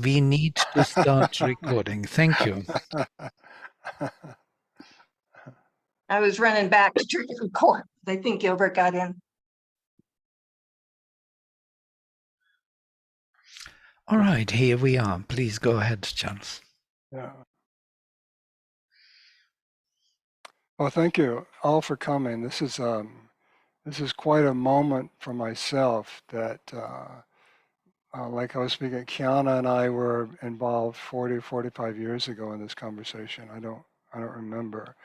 We need to start recording. Thank you. I was running back to try to record. I think Gilbert got in. All right, here we are. Please go ahead, Charles. Yeah. Well, thank you all for coming. This is quite a moment for myself that, like I was speaking, Kiana and I were involved 40, 45 years ago in this conversation. I don't remember.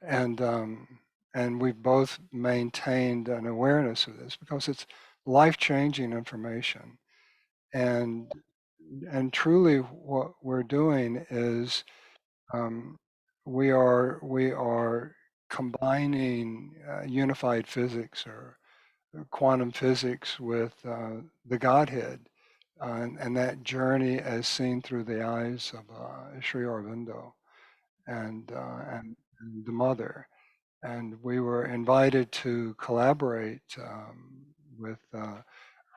And we've both maintained an awareness of this because it's life-changing information. And truly what we're doing is um, we are combining unified physics or quantum physics with the Godhead, and that journey as seen through the eyes of Sri Aurobindo and the Mother. And we were invited to collaborate with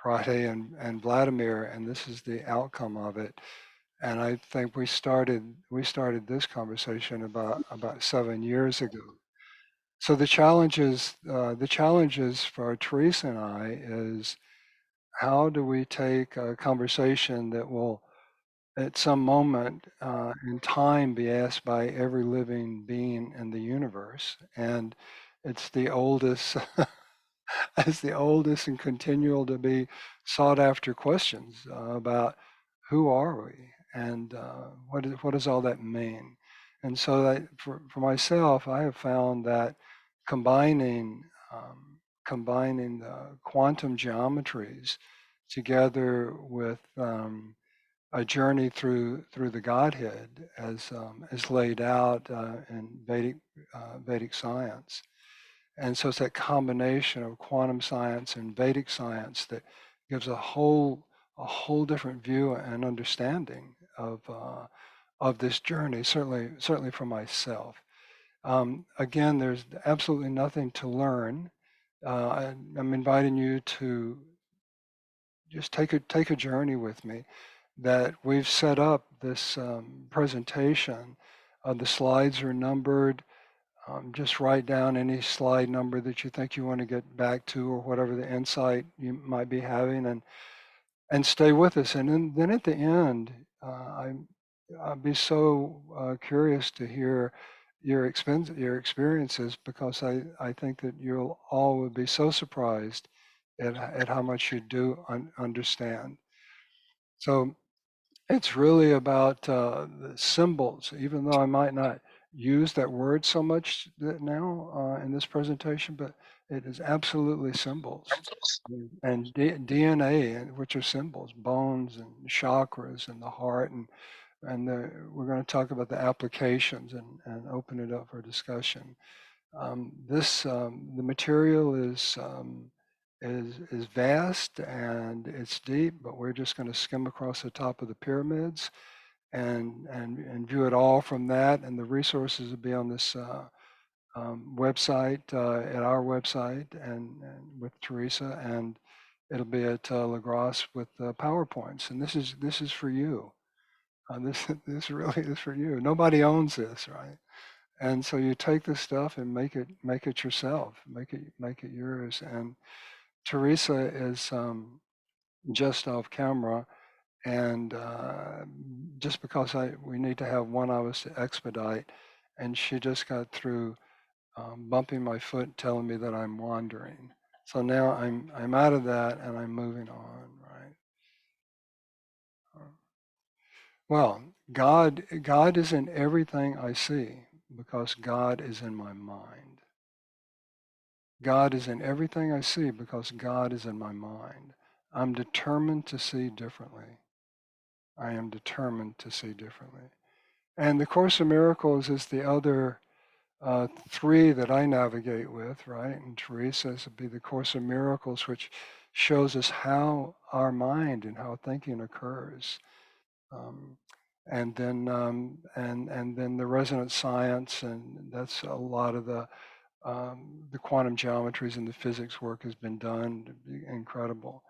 Rade and Vladimir, and this is the outcome of it. And I think we started this conversation about 7 years ago. So the challenges for Teresa and I is how do we take a conversation that will at some moment in time be asked by every living being in the universe, and it's the oldest as the oldest and continual to be sought after questions about who are we and what does all that mean. And so that for myself, I have found that combining combining the quantum geometries together with a journey through the Godhead as laid out in Vedic science. And so it's that combination of quantum science and Vedic science that gives a whole different view and understanding of this journey. Certainly for myself. Again, there's absolutely nothing to learn. I'm inviting you to just take a journey with me. That we've set up this presentation. The slides are numbered. Just write down any slide number that you think you want to get back to, or whatever the insight you might be having, and stay with us. And then at the end, I'd be so curious to hear your experiences, because I think that you'll all would be so surprised at how much you do understand. So it's really about the symbols, even though I might not use that word so much now in this presentation, but it is absolutely symbols. And DNA, which are symbols, bones and chakras and the heart, we're going to talk about the applications and open it up for discussion. The material is vast and it's deep, but we're just going to skim across the top of the pyramids and view it all from that. And the resources will be on this website, at our website, and with Teresa, and it'll be at Lagros with PowerPoints. And this is for you. This really is for you. Nobody owns this, right? And so you take this stuff and make it yourself, make it yours. And Teresa is just off camera, and just because we need to have 1 hour to expedite, and she just got through bumping my foot, telling me that I'm wandering. So now I'm out of that and I'm moving on, right? Well, God is in everything I see because God is in my mind. God is in everything I see because God is in my mind. I'm determined to see differently. I am determined to see differently. And the Course in Miracles is the other three that I navigate with, right? And Teresa's would be the Course in Miracles, which shows us how our mind and how thinking occurs. And then the resonance science, and that's a lot of the quantum geometries and the physics work has been done. Incredible.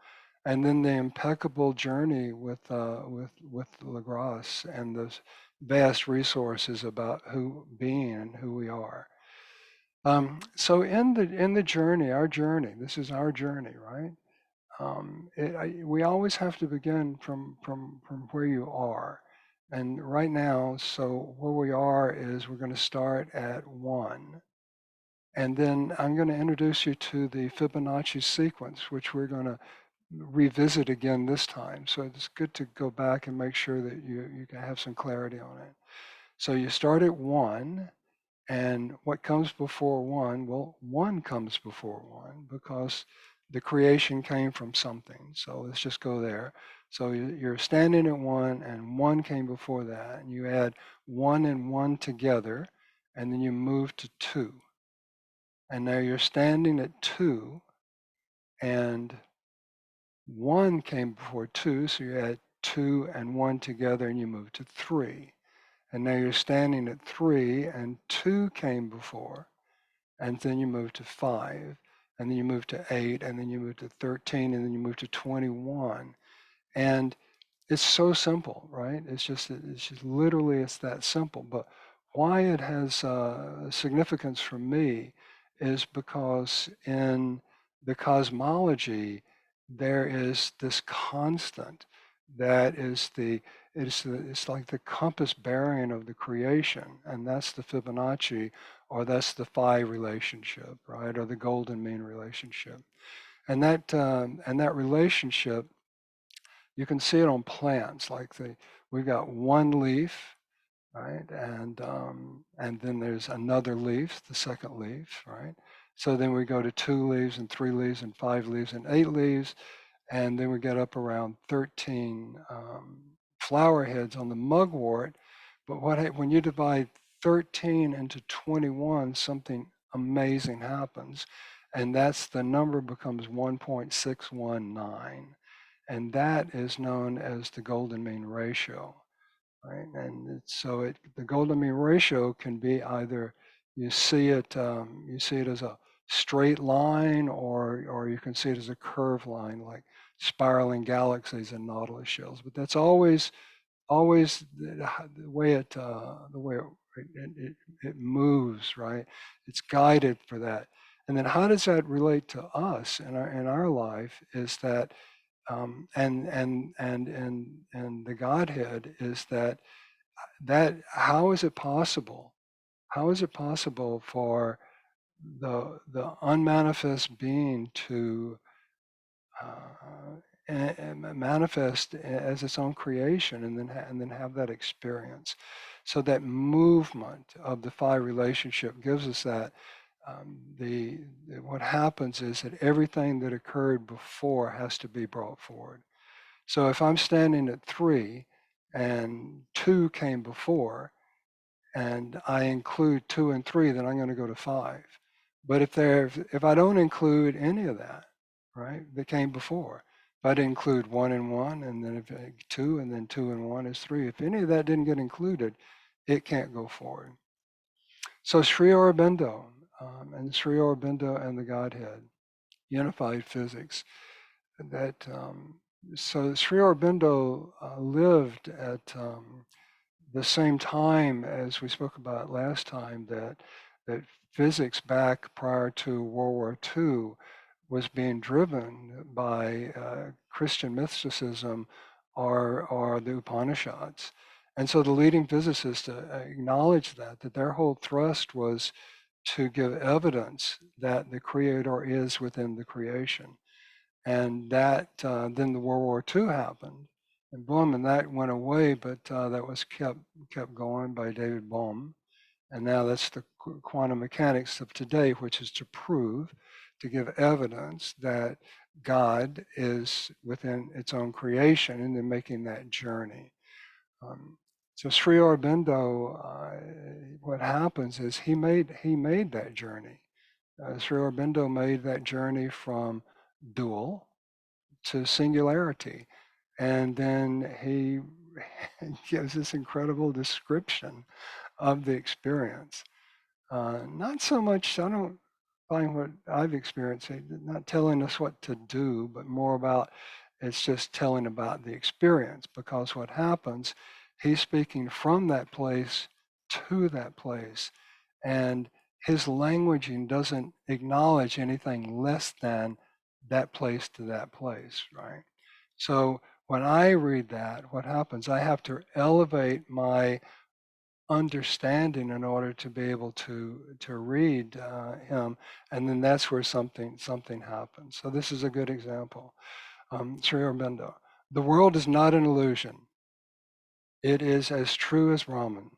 and then the impeccable journey with Lagrange and those vast resources about being and who we are. So in the journey, our journey, this is our journey, right? We always have to begin from where you are. And right now, so where we are is we're going to start at 1. And then I'm going to introduce you to the Fibonacci sequence, which we're going to revisit again this time. So it's good to go back and make sure that you can have some clarity on it. So you start at 1, and what comes before 1? Well, 1 comes before 1 because the creation came from something. So let's just go there. So you're standing at 1, and 1 came before that, and you add 1 and 1 together, and then you move to 2. And now you're standing at 2, and 1 came before 2, so you add 2 and 1 together, and you move to 3. And now you're standing at 3, and 2 came before, and then you move to 5, and then you move to 8, and then you move to 13, and then you move to 21. And it's so simple, right? It's just literally, it's that simple. But why it has significance for me is because in the cosmology, there is this constant that is it's like the compass bearing of the creation, and that's the Fibonacci, or that's the phi relationship, right, or the golden mean relationship, and that relationship, you can see it on plants. Like we've got one leaf, right, and then there's another leaf, the second leaf, right. So then we go to 2 leaves and 3 leaves and 5 leaves and 8 leaves, and then we get up around 13 flower heads on the mugwort. But when you divide 13 into 21, something amazing happens, and that's the number becomes 1.619, and that is known as the golden mean ratio, right? And the golden mean ratio can be either you see it as a straight line, or you can see it as a curved line, like spiraling galaxies and nautilus shells. But that's always the way it moves, right? It's guided for that. And then how does that relate to us in our life? Is that and the Godhead is that how is it possible? How is it possible for the unmanifest being to manifest as its own creation, and then have that experience? So that movement of the phi relationship gives us that. What happens is that everything that occurred before has to be brought forward. So if I'm standing at 3 and 2 came before, and I include 2 and 3, then I'm going to go to 5. But if I don't include any of that, right, that came before, if I didn't include 1 and 1, and then if 2, and then 2 and 1 is 3, if any of that didn't get included, it can't go forward. So Sri Aurobindo, and Sri Aurobindo and the Godhead, unified physics. So Sri Aurobindo lived at the same time as we spoke about last time, that physics back prior to World War II was being driven by Christian mysticism, or the Upanishads. And so the leading physicists acknowledged that their whole thrust was to give evidence that the Creator is within the creation. And that then the World War II happened, and boom, and that went away, but that was kept going by David Bohm, and now that's the quantum mechanics of today, which is to give evidence that God is within its own creation, and then making that journey. So Sri Aurobindo, what happens is he made that journey. Sri Aurobindo made that journey from dual to singularity. And then he gives this incredible description of the experience. Not so much, I don't find what I've experienced, not telling us what to do, but more about It's just telling about the experience, because what happens, he's speaking from that place to that place, and his languaging doesn't acknowledge anything less than that place to that place, right? So when I read that, what happens? I have to elevate my understanding in order to be able to read him, and then that's where something happens. So this is a good example. Sri Aurobindo: the world is not an illusion. It is as true as Brahman,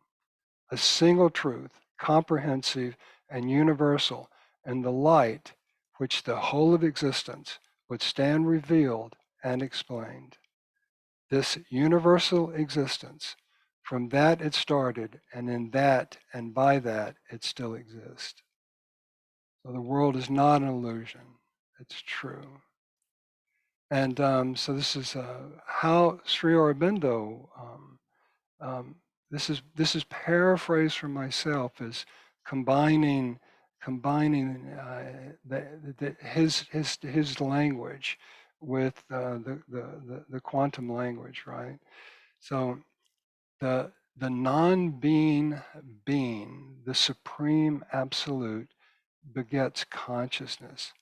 a single truth, comprehensive and universal, and the light which the whole of existence would stand revealed and explained. This universal existence, from that it started, and in that and by that it still exists. So the world is not an illusion, it's true. And so this is how Sri Aurobindo, um, this is paraphrased from myself as combining his language with the quantum language, right? So the non-being being, the supreme absolute, begets consciousness.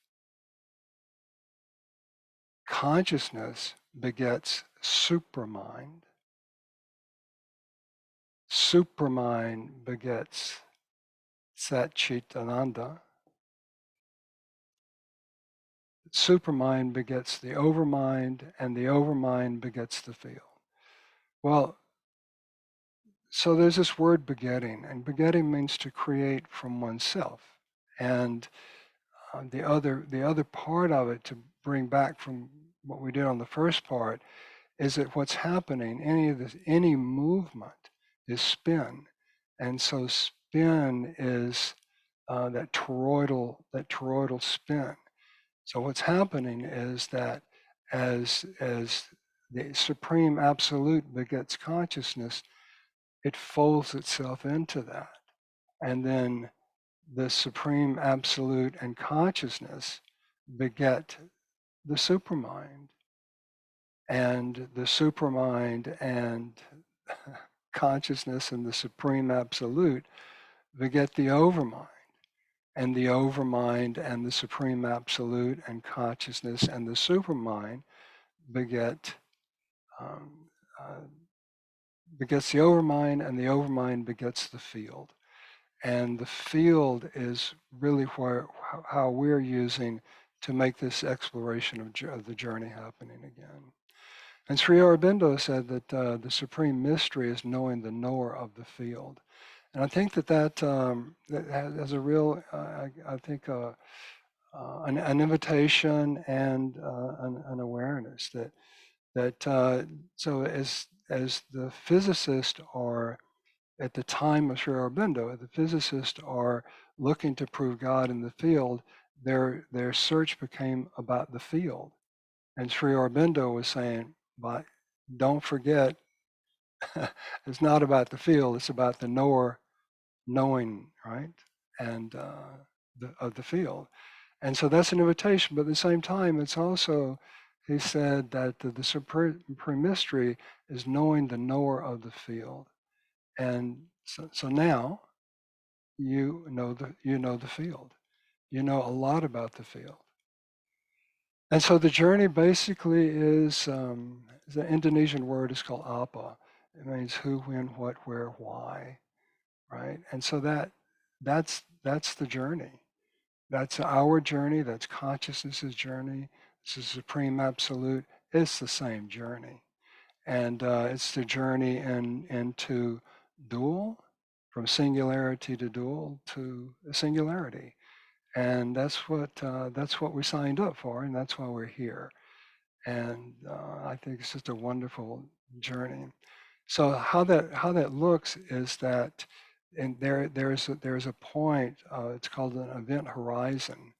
Consciousness begets supermind. Supermind begets Sat Chit Ananda. Supermind begets the overmind, and the overmind begets the field. Well, so there's this word begetting, and begetting means to create from oneself. And the other part of it, to bring back from what we did on the first part, is that what's happening, any movement is spin, and so spin is that toroidal spin. So what's happening is that as the supreme absolute begets consciousness, it folds itself into that, and then the supreme absolute and consciousness beget the supermind, and the supermind and consciousness and the supreme absolute beget the overmind, and the overmind and the supreme absolute and consciousness and the supermind beget um, uh, begets the overmind, and the overmind begets the field. And the field is really how we're using to make this exploration of the journey happening again. And Sri Aurobindo said that the supreme mystery is knowing the knower of the field. And I think that has a real, I think, an invitation and an awareness so as the physicists are at the time of Sri Aurobindo, the physicists are looking to prove God in the field. Their search became about the field, and Sri Aurobindo was saying, "But don't forget, it's not about the field; it's about the knower knowing, right, and of the field." And so that's an invitation, but at the same time, it's also, he said that the supreme mystery is knowing the knower of the field. And so now you know the field. You know a lot about the field. And so the journey basically is the Indonesian word is called apa. It means who, when, what, where, why, right? And so that's the journey. That's our journey. That's consciousness's journey. It's the supreme absolute. It's the same journey, and it's the journey into dual, from singularity to dual to singularity, and that's what we signed up for, and that's why we're here. And I think it's just a wonderful journey. So how that looks is that, and there's a point. It's called an event horizon,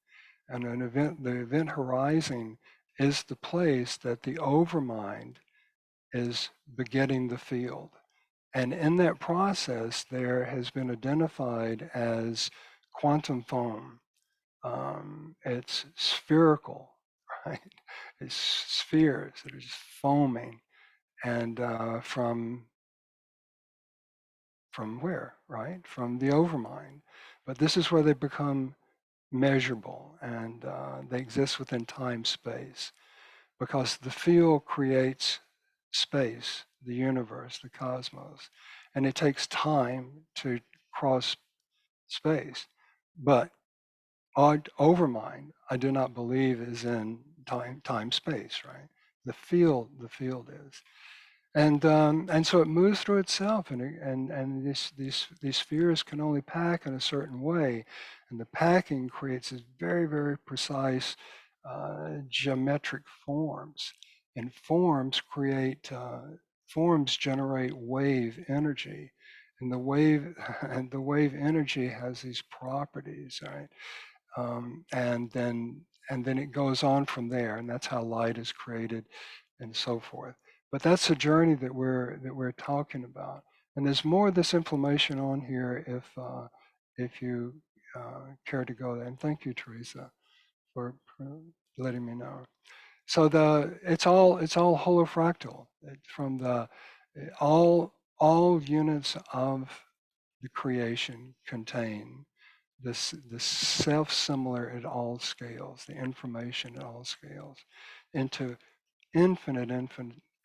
and the event horizon is the place that the overmind is begetting the field. And in that process, there has been identified as quantum foam. It's spherical, right? It's spheres that are just foaming, and from where, right? From the overmind. But this is where they become measurable, and they exist within time space, because the field creates space, the universe, the cosmos, and it takes time to cross space. But overmind, I do not believe is in time space, right? The field is. And so it moves through itself, and these spheres can only pack in a certain way, and the packing creates this very, very precise geometric forms, and forms generate wave energy, and the wave and the wave energy has these properties, right? And then it goes on from there, and that's how light is created, and so forth. But that's the journey that we're talking about. And there's more of this information on here if you care to go there. And thank you, Teresa, for letting me know. So it's all holofractal. From the all units of the creation contain the self-similar at all scales, the information at all scales, into infinite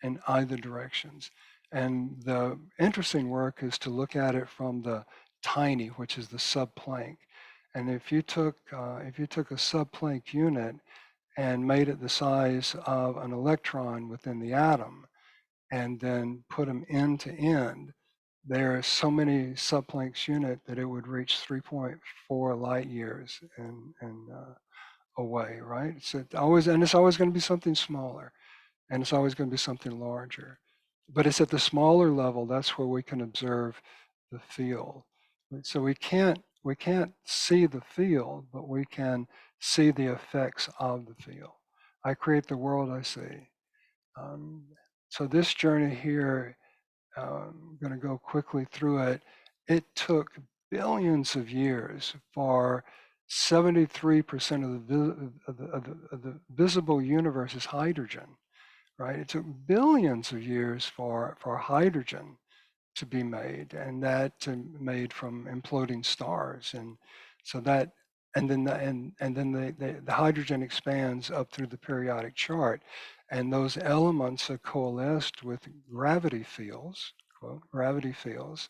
in either directions. And the interesting work is to look at it from the tiny, which is the subplank. And if you took a subplank unit and made it the size of an electron within the atom, and then put them end to end, there are so many subplanks unit that it would reach 3.4 light years and away, right? It's always going to be something smaller, and it's always going to be something larger. But it's at the smaller level that's where we can observe the field. So we can't see the field, but we can see the effects of the field. I create the world I see. Um, so this journey here, I'm going to go quickly through it. It took billions of years for 73% of the visible universe is hydrogen, right? It took billions of years for hydrogen to be made, and that made from imploding stars, and so that, and then the hydrogen expands up through the periodic chart, and those elements are coalesced with gravity fields, quote, gravity fields,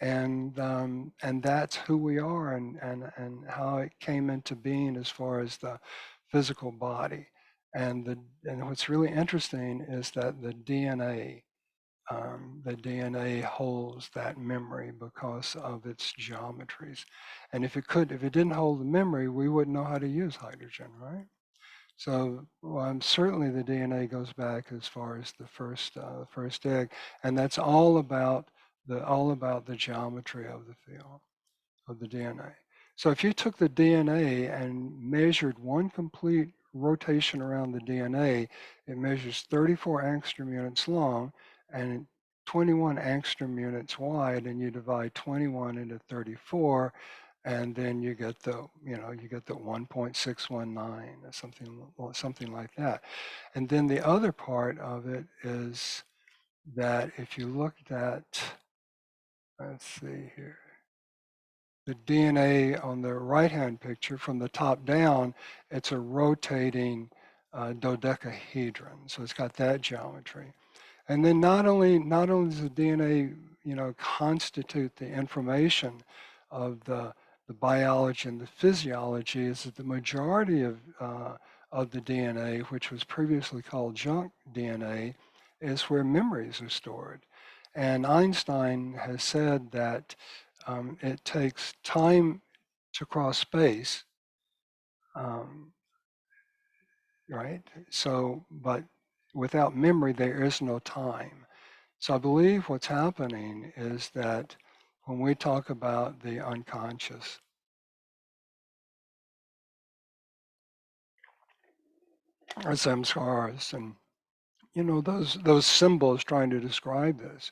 and that's who we are, and how it came into being as far as the physical body, and what's really interesting is that the DNA holds that memory because of its geometries. And if it didn't hold the memory, we wouldn't know how to use hydrogen, right? So certainly the DNA goes back as far as the first egg, and that's all about the geometry of the field of the DNA. So if you took the DNA and measured one complete rotation around the DNA, it measures 34 angstrom units long and 21 angstrom units wide, and you divide 21 into 34, and then you get the 1.619 or something like that. And then the other part of it is that if you looked at, let's see here, the DNA on the right-hand picture from the top down, it's a rotating dodecahedron. So it's got that geometry. And then not only does the DNA, constitute the information of the biology and the physiology, is that the majority of the DNA, which was previously called junk DNA, is where memories are stored. And Einstein has said that it takes time to cross space, um, right? So, but without memory, there is no time. So I believe what's happening is that when we talk about the unconscious, or samskaras, and those symbols trying to describe this,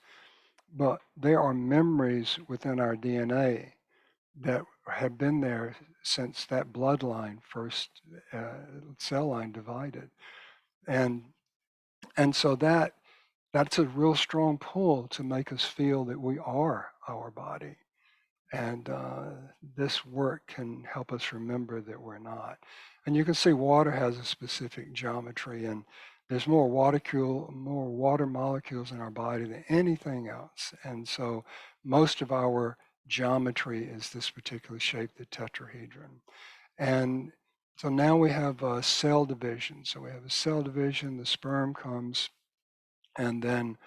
but there are memories within our DNA that have been there since that bloodline first cell line divided. And so that's a real strong pull to make us feel that we are our body. And this work can help us remember that we're not. And you can see water has a specific geometry, and there's more water molecules in our body than anything else. And so most of our geometry is this particular shape, the tetrahedron. And so now we have a cell division. So we have a cell division, the sperm comes, and then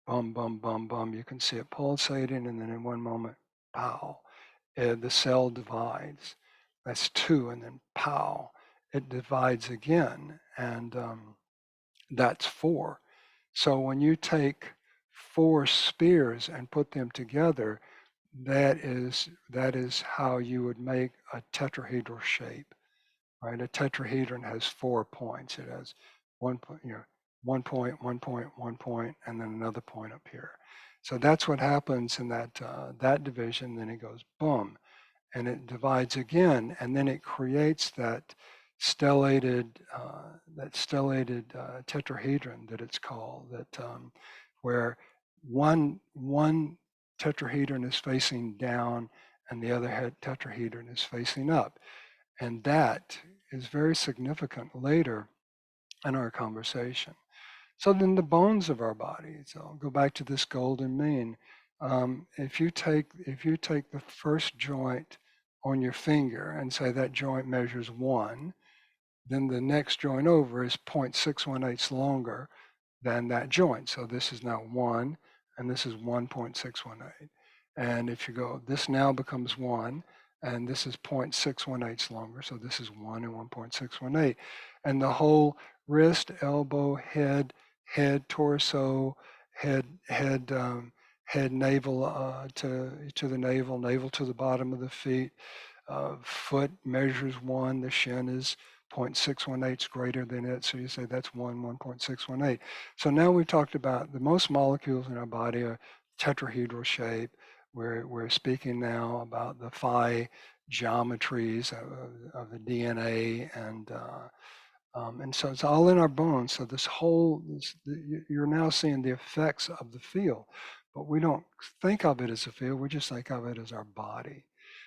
bum, bum, bum, bum. You can see it pulsating, and then in one moment, pow, the cell divides. That's two, and then pow, it divides again, and that's four. So when you take four spears and put them together, that is how you would make a tetrahedral shape. Right? A tetrahedron has 4 points. It has one point, 1 point, 1 point, 1 point, and then another point up here. So that's what happens in that division. Then it goes boom, and it divides again, and then it creates that stellated tetrahedron that it's called. Where one tetrahedron is facing down, and the other tetrahedron is facing up. And that is very significant later in our conversation. So then the bones of our body. So I'll go back to this golden mean. If you take the first joint on your finger and say that joint measures 1, then the next joint over is 0.618 longer than that joint. So this is now 1, and this is 1.618. And if you go, this now becomes 1, and this is 0.618 longer. So this is 1 and 1.618. And the whole wrist, elbow, head, torso, head, navel to the navel to the bottom of the feet. Foot measures 1. The shin is 0.618 greater than it. So you say that's 1.618. So now we've talked about the most molecules in our body are tetrahedral shape. We're speaking now about the phi geometries of the DNA, and so it's all in our bones. So you're now seeing the effects of the field, but we don't think of it as a field. We just think of it as our body.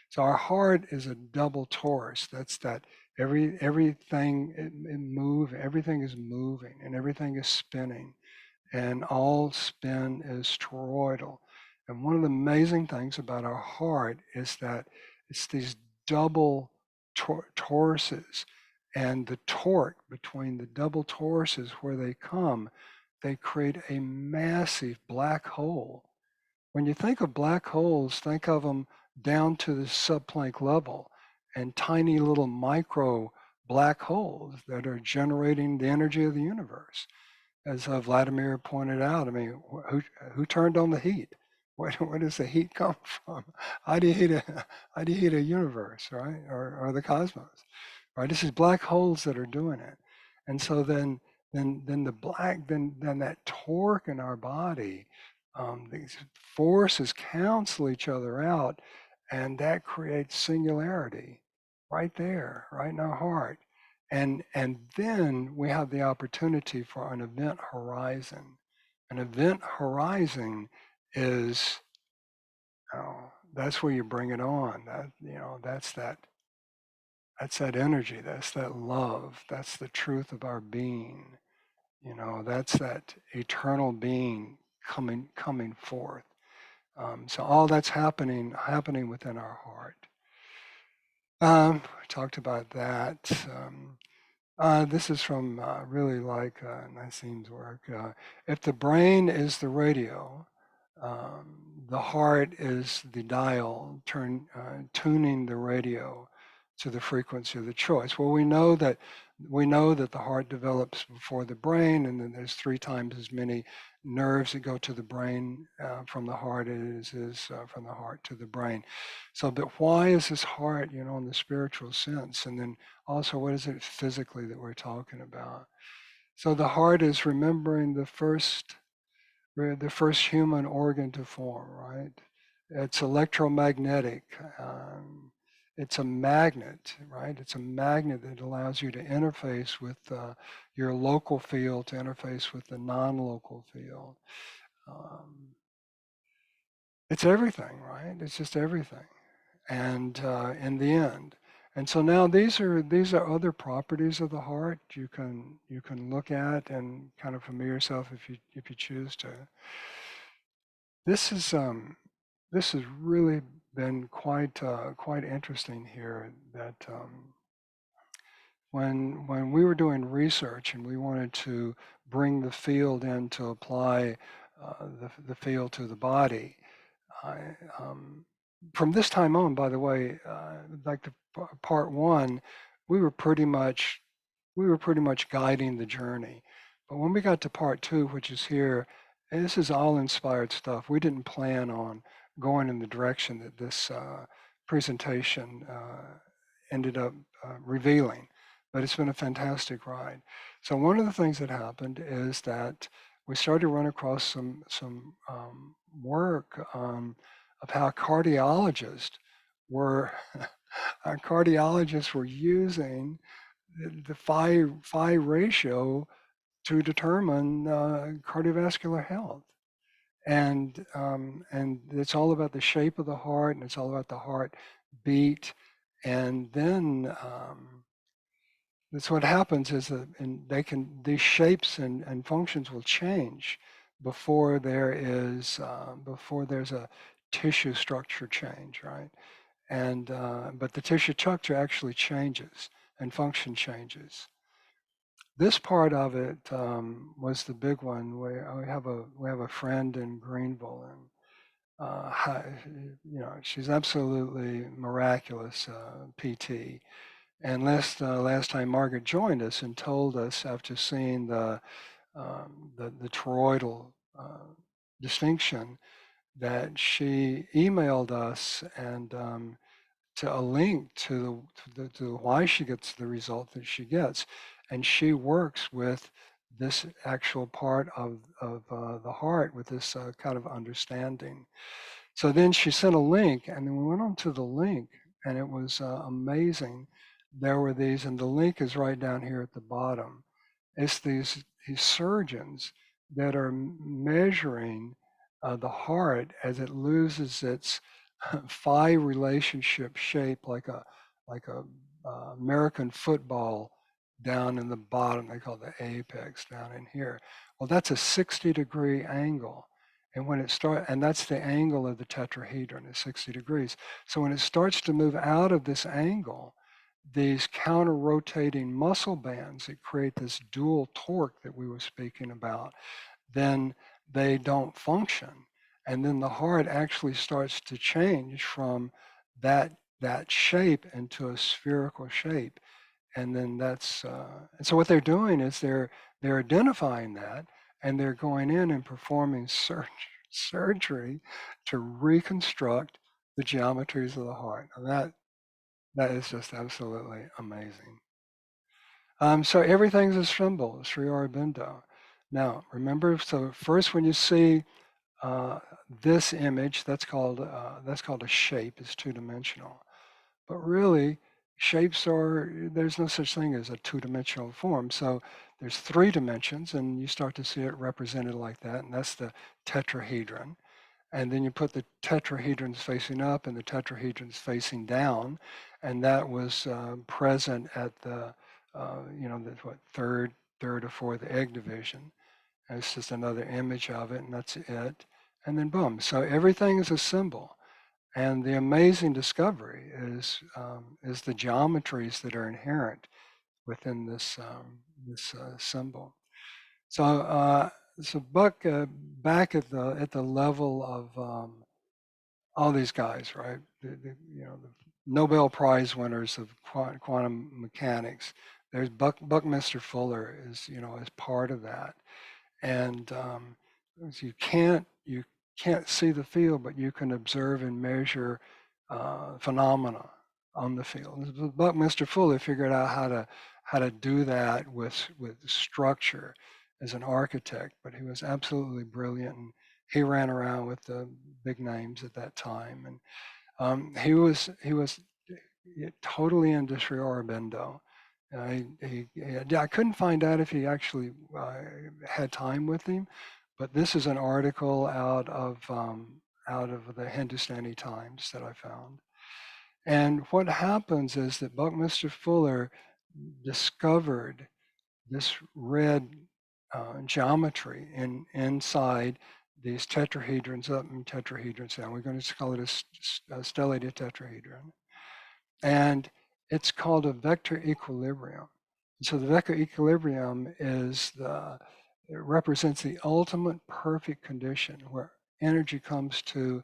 So our heart is a double torus. That's that everything everything is moving and everything is spinning, and all spin is toroidal. And one of the amazing things about our heart is that it's these double toruses, and the torque between the double toruses where they create a massive black hole. When you think of black holes, think of them down to the subplank level, and tiny little micro black holes that are generating the energy of the universe. As Vladimir pointed out, I mean, who turned on the heat? Where does the heat come from? How do you heat a universe, right? Or the cosmos, right? This is black holes that are doing it. And so then that torque in our body, these forces cancel each other out, and that creates singularity right there, right in our heart. And then we have the opportunity for an event horizon. An event horizon is, that's where you bring it on. That's that energy. That's that love. That's the truth of our being. That's that eternal being coming forth. So all that's happening within our heart. We talked about that. This is from really like Nassim's work. If the brain is the radio, the heart is the dial tuning the radio to the frequency of the choice. Well, we know that the heart develops before the brain, and then there's 3 times as many nerves that go to the brain from the heart as from the heart to the brain. So, but why is this heart, in the spiritual sense? And then also, what is it physically that we're talking about? So the heart is remembering the first human organ to form, right? It's electromagnetic. it's a magnet, right? It's a magnet that allows you to interface with your local field, to interface with the non-local field. Um, it's everything, right? It's just everything. And in the end, and so now these are other properties of the heart you can look at and kind of familiar yourself if you choose to. This is this has really been quite interesting here. That when we were doing research and we wanted to bring the field in to apply the field to the body, I, from this time on, by the way, like the part one, we were pretty much guiding the journey. But when we got to part two, which is here, and this is all inspired stuff. We didn't plan on going in the direction that this presentation ended up revealing, but it's been a fantastic ride. So one of the things that happened is that we started to run across some work of how cardiologists were our cardiologists were using the phi ratio to determine cardiovascular health. And it's all about the shape of the heart, and it's all about the heart beat. And then that's what happens is that and these shapes and functions will change before before there's a tissue structure change, right? And but the tissue structure actually changes and function changes. This part of it was the big one. We have a friend in Greenville, and she's absolutely miraculous PT. And last time Margaret joined us and told us after seeing the toroidal distinction that she emailed us and to a link to why she gets the result that she gets, and she works with this actual part of the heart with this kind of understanding. So then she sent a link, and then we went on to the link, and it was amazing. There were these, and the link is right down here at the bottom. It's these surgeons that are measuring the heart as it loses its phi relationship shape, like a American football down in the bottom. They call it the apex down in here. Well, that's a 60-degree angle. And when it starts, and that's the angle of the tetrahedron is 60 degrees. So when it starts to move out of this angle, these counter-rotating muscle bands that create this dual torque that we were speaking about, then they don't function. And then the heart actually starts to change from that shape into a spherical shape. And then and so what they're doing is they're identifying that, and they're going in and performing surgery to reconstruct the geometries of the heart. And that is just absolutely amazing. So everything's a symbol, Sri Aurobindo. Now, remember, so first when you see this image, that's called a shape. It's two-dimensional. But really, there's no such thing as a two-dimensional form. So there's 3 dimensions, and you start to see it represented like that, and that's the tetrahedron. And then you put the tetrahedrons facing up and the tetrahedrons facing down, and that was present at the third or fourth egg division. And it's just another image of it, and that's it. And then boom. So everything is a symbol. And the amazing discovery is the geometries that are inherent within this symbol. So Buck, back at the level of all these guys, right? The Nobel Prize winners of quantum mechanics. There's Buckminster Fuller is part of that, and you can't see the field, but you can observe and measure phenomena on the field. Buckminster Fuller figured out how to do that with structure as an architect, but he was absolutely brilliant, and he ran around with the big names at that time, and he was totally into Sri Aurobindo. I couldn't find out if he actually had time with him, but this is an article out of the Hindustani Times that I found. And what happens is that Buckminster Fuller discovered this red geometry inside these tetrahedrons up and tetrahedrons down. We're going to call it a stellated tetrahedron. And it's called a vector equilibrium. So the vector equilibrium it represents the ultimate perfect condition where energy comes to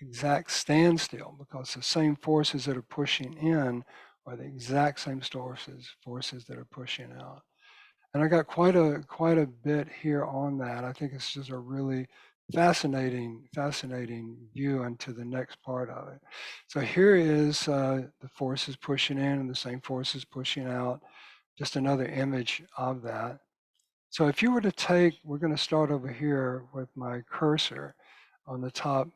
exact standstill because the same forces that are pushing in are the exact same forces that are pushing out. And I got quite a bit here on that. I think it's just a really fascinating view into the next part of it. So here is the forces pushing in and the same forces pushing out. Just another image of that. So if you were to take, we're going to start over here with my cursor on the top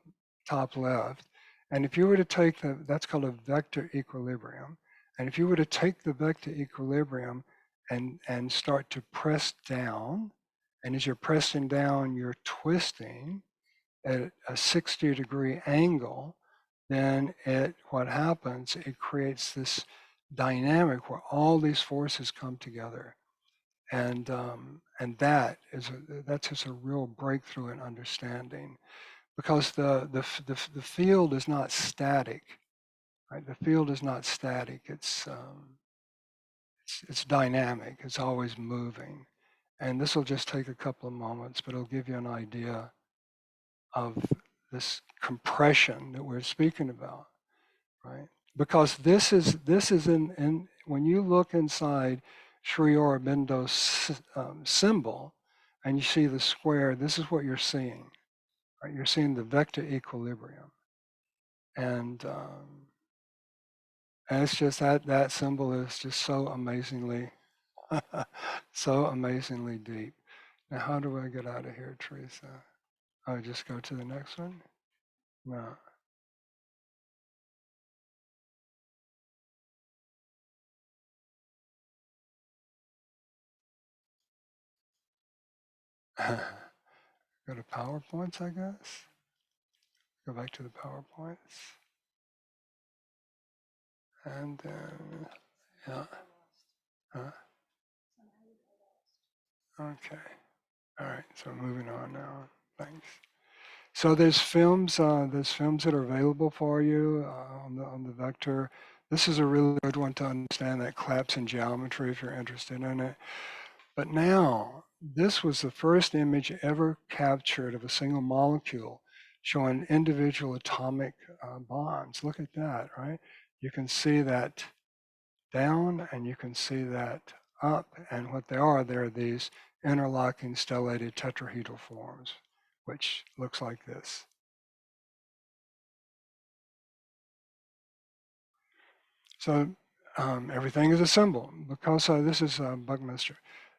left. And if you were to take that's called a vector equilibrium. And if you were to take the vector equilibrium and start to press down, and as you're pressing down, you're twisting at a 60-degree angle, then what happens, it creates this dynamic where all these forces come together. And that's just a real breakthrough in understanding because the field is not static, right? The field is not static. It's dynamic. It's always moving. And this will just take a couple of moments, but it'll give you an idea of this compression that we're speaking about, right? Because this is in when you look inside Sri Aurobindo's symbol and you see the square, this is what you're seeing, right? You're seeing the vector equilibrium. And it's just that symbol is just so amazingly, so amazingly deep. Now, how do I get out of here, Teresa? I just go to the next one? No. Go to PowerPoints, I guess. Go back to the PowerPoints. And then, yeah. Okay. All right. So moving on now. Thanks. So there's films that are available for you on the vector. This is a really good one to understand that collapse in geometry if you're interested in it. But now, this was the first image ever captured of a single molecule showing individual atomic bonds. Look at that, right? You can see that down and you can see that up. And what they're these interlocking stellated tetrahedral forms, which looks like this. So everything is a symbol because this is Buckminster.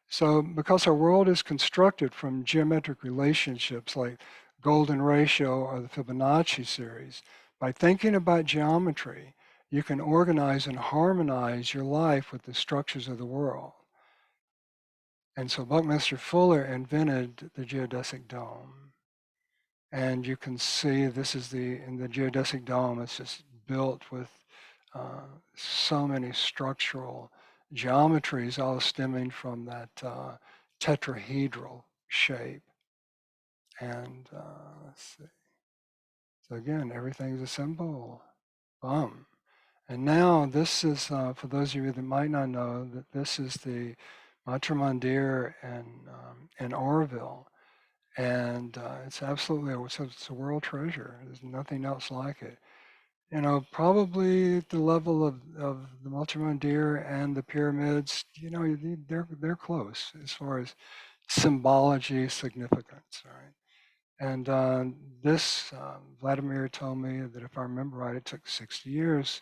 So because our world is constructed from geometric relationships like golden ratio or the Fibonacci series, by thinking about geometry, you can organize and harmonize your life with the structures of the world. And so Buckminster Fuller invented the geodesic dome. And you can see this is in the geodesic dome, it's just built with so many structural geometries, all stemming from that tetrahedral shape. And let's see. So again, everything's a symbol. Bum. And now this is, for those of you that might not know, that this is the Matra Mandir in Oroville. And it's absolutely, it's a world treasure. There's nothing else like it. You know, probably at the level of the Matra Mandir and the pyramids, you know, they're close as far as symbology significance, right? And Vladimir told me that if I remember right, it took 60 years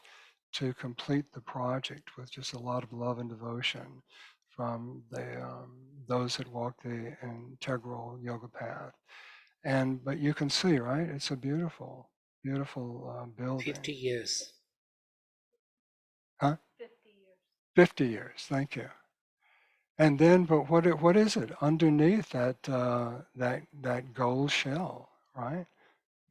to complete the project with just a lot of love and devotion from those that walk the integral yoga path. But you can see, right? It's a beautiful, beautiful building. 50 years. Huh? 50 years. Thank you. And then, but what is it underneath that gold shell, right?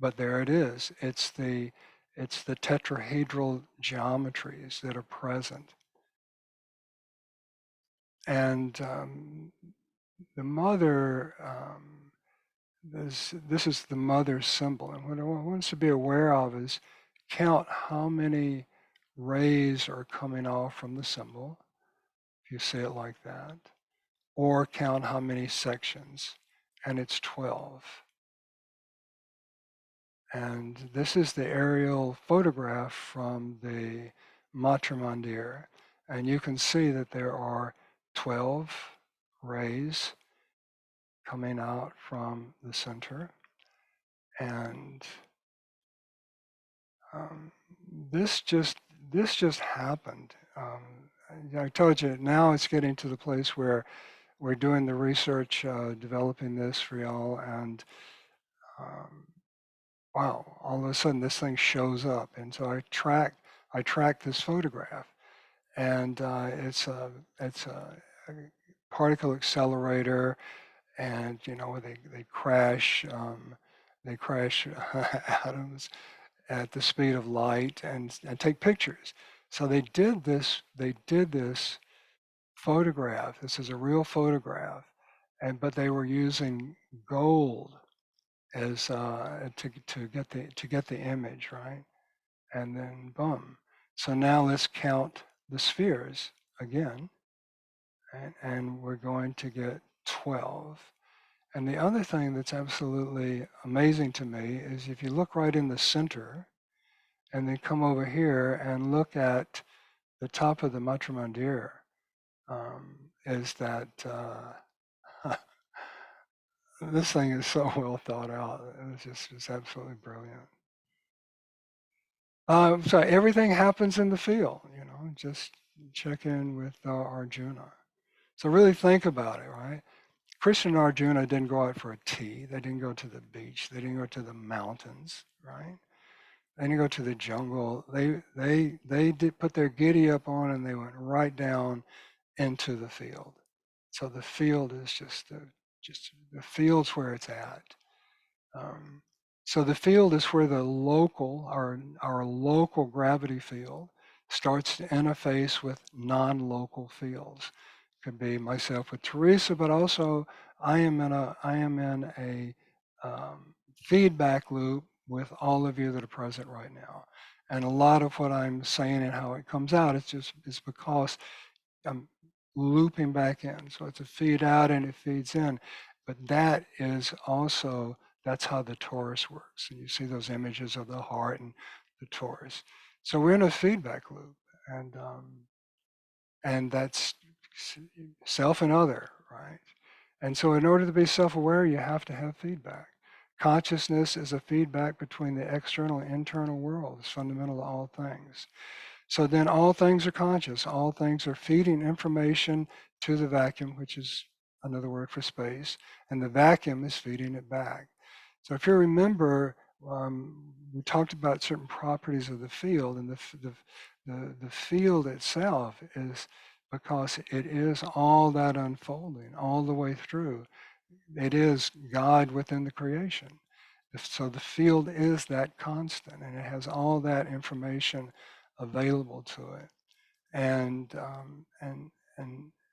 But there it is. It's the tetrahedral geometries that are present. And the mother, this is the mother symbol. And what I want us to be aware of is count how many rays are coming off from the symbol, if you say it like that, or count how many sections, and it's 12. And this is the aerial photograph from the Matra Mandir. And you can see that there are 12 rays coming out from the center. And um, this just happened. I told you, now it's getting to the place where we're doing the research, developing this for y'all, and um, wow, all of a sudden this thing shows up. And so I track this photograph, and it's a particle accelerator, and you know they crash atoms at the speed of light and take pictures. So they did this photograph. This is a real photograph, but they were using gold as to get the image, right, and then boom. So now let's count the spheres again, and we're going to get 12. And the other thing that's absolutely amazing to me is if you look right in the center and then come over here and look at the top of the Matra Mandir, is that this thing is so well thought out. It's absolutely brilliant. So everything happens in the field, you know, just check in with Arjuna. So really think about it, right? Krishna and Arjuna didn't go out for a tea. They didn't go to the beach. They didn't go to the mountains, right? They didn't go to the jungle. They did put their giddy up on and they went right down into the field. So the field is just the field's where it's at. Um, so the field is where the local, our local gravity field starts to interface with non-local fields. Could be myself with Teresa, but also I am in a feedback loop with all of you that are present right now. And a lot of what I'm saying and how it comes out is because I'm looping back in. So it's a feed out and it feeds in. But that is also, that's how the torus works. And you see those images of the heart and the torus. So we're in a feedback loop. And that's self and other, right? And so in order to be self-aware, you have to have feedback. Consciousness is a feedback between the external and internal world. It's fundamental to all things. So then all things are conscious. All things are feeding information to the vacuum, which is another word for space, and the vacuum is feeding it back. So if you remember, we talked about certain properties of the field, and the field itself is because it is all that unfolding all the way through. It is God within the creation. So the field is that constant, and it has all that information available to it, and and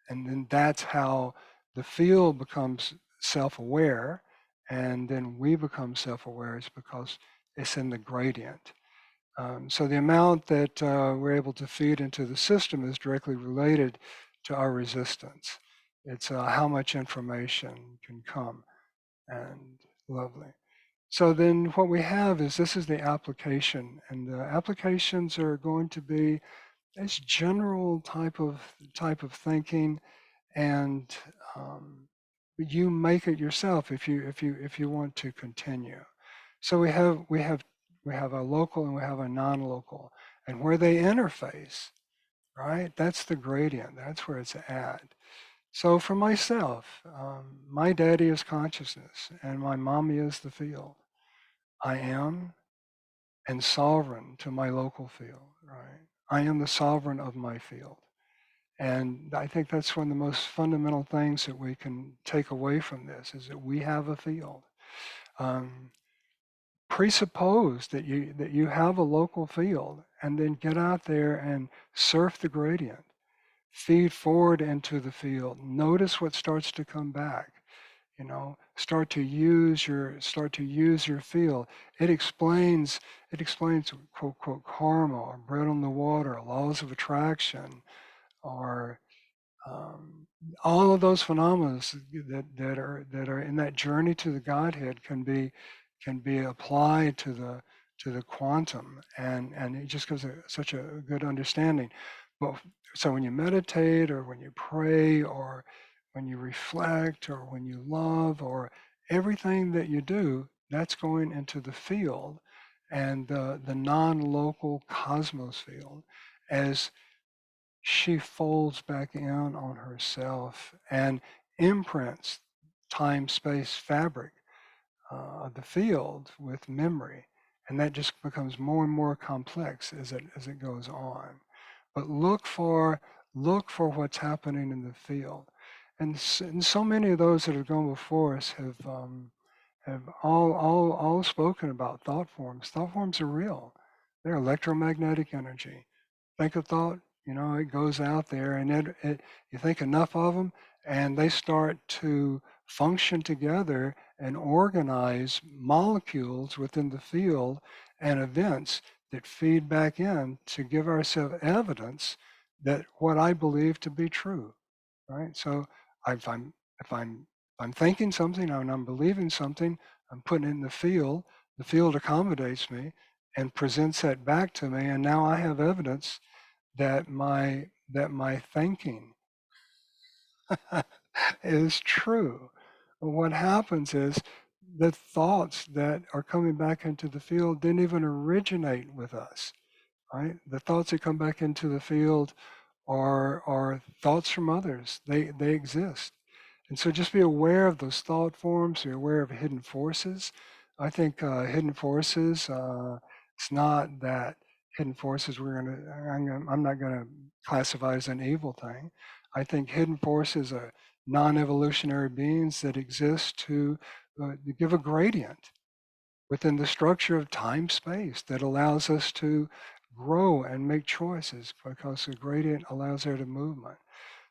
then that's how the field becomes self-aware, and then we become self-aware is because it's in the gradient. So the amount that we're able to feed into the system is directly related to our resistance. It's how much information can come, and lovely. So then what we have is this is the application, and the applications are going to be this general type of thinking, and you make it yourself if you want to continue. So we have a local and we have a non-local, and where they interface, right? That's the gradient. That's where it's at. So for myself, my daddy is consciousness, and my mommy is the field. I am and sovereign to my local field, right? I am the sovereign of my field. And I think that's one of the most fundamental things that we can take away from this is that we have a field. Um, Presuppose that you have a local field, and then get out there and surf the gradient, feed forward into the field, notice what starts to come back. Start to use your field. It explains quote quote karma or bread on the water, laws of attraction, or um, all of those phenomena that are in that journey to the Godhead can be applied to the quantum, and it just gives such a good understanding. But so when you meditate, or when you pray, or when you reflect, or when you love, or everything that you do, that's going into the field, and the non-local cosmos field, as she folds back in on herself and imprints time-space fabric of the field with memory, and that just becomes more and more complex as it goes on. But look for what's happening in the field, and so many of those that have gone before us have all spoken about thought forms. Thought forms are real. They're electromagnetic energy. Think of thought, it goes out there, and you think enough of them, and they start to function together and organize molecules within the field and events that feed back in to give ourselves evidence that what I believe to be true, right? So if I'm thinking something and I'm believing something, I'm putting it in the field accommodates me and presents that back to me, and now I have evidence that my thinking is true. What happens is the thoughts that are coming back into the field didn't even originate with us, right? The thoughts that come back into the field are thoughts from others. They exist. And so just be aware of those thought forms, be aware of hidden forces. I think hidden forces, it's not that hidden forces I'm not going to classify as an evil thing. I think hidden forces are non-evolutionary beings that exist to give a gradient within the structure of time space that allows us to grow and make choices, because the gradient allows there to movement.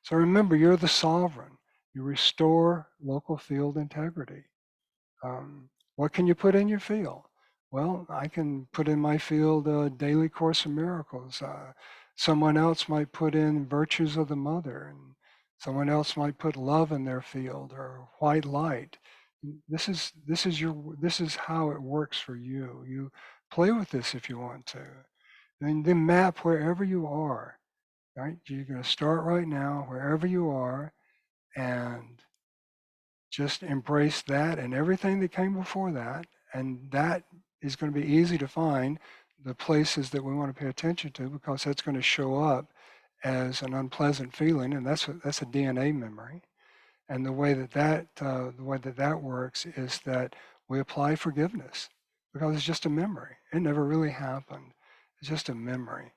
So remember, you're the sovereign. You restore local field integrity. What can you put in your field? Well, I can put in my field a daily Course in Miracles. Someone else might put in Virtues of the Mother, and someone else might put love in their field, or white light. This is how it works for you. You play with this if you want to, and then map wherever you are. Right? You're going to start right now, wherever you are, and just embrace that and everything that came before that. And that is going to be easy to find, the places that we want to pay attention to, because that's going to show up as an unpleasant feeling, and that's a DNA memory. And the way that works is that we apply forgiveness, because it's just a memory. It never really happened. It's just a memory,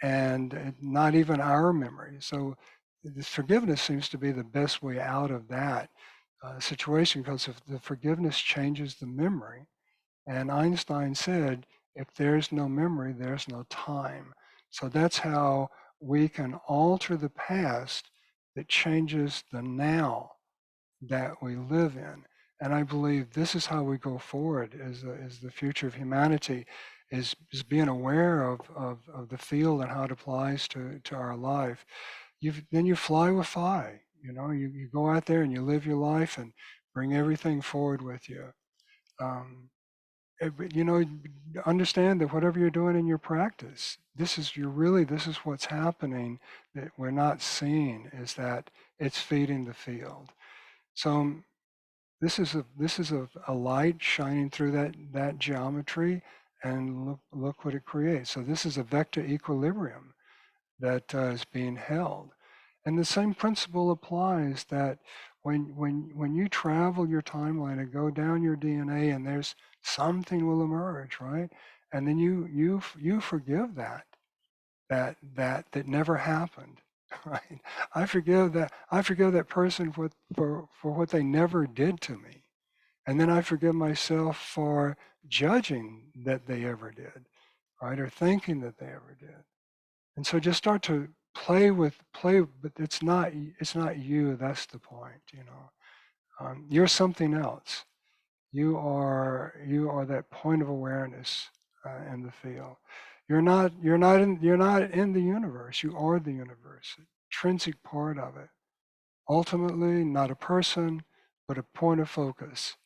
and not even our memory. So this forgiveness seems to be the best way out of that situation, because if the forgiveness changes the memory, and Einstein said, if there's no memory, there's no time. So that's how we can alter the past that changes the now that we live in. And I believe this is how we go forward as the future of humanity, is being aware of the field and how it applies to our life. Then you fly with Phi. You go out there and you live your life and bring everything forward with you. Um, but, understand that whatever you're doing in your practice, this is what's happening that we're not seeing, is that it's feeding the field. So this is a light shining through that geometry, and look what it creates. So this is a vector equilibrium that is being held. And the same principle applies, that when you travel your timeline and go down your DNA, and there's something will emerge, right? And then you forgive that. that never happened. Right? I forgive that person for what they never did to me. And then I forgive myself for judging that they ever did, right? Or thinking that they ever did. And so just start to play, but it's not you. That's the point, you know. You're something else. You are that point of awareness in the field. You're not in the universe. You are the universe, intrinsic part of it. Ultimately, not a person, but a point of focus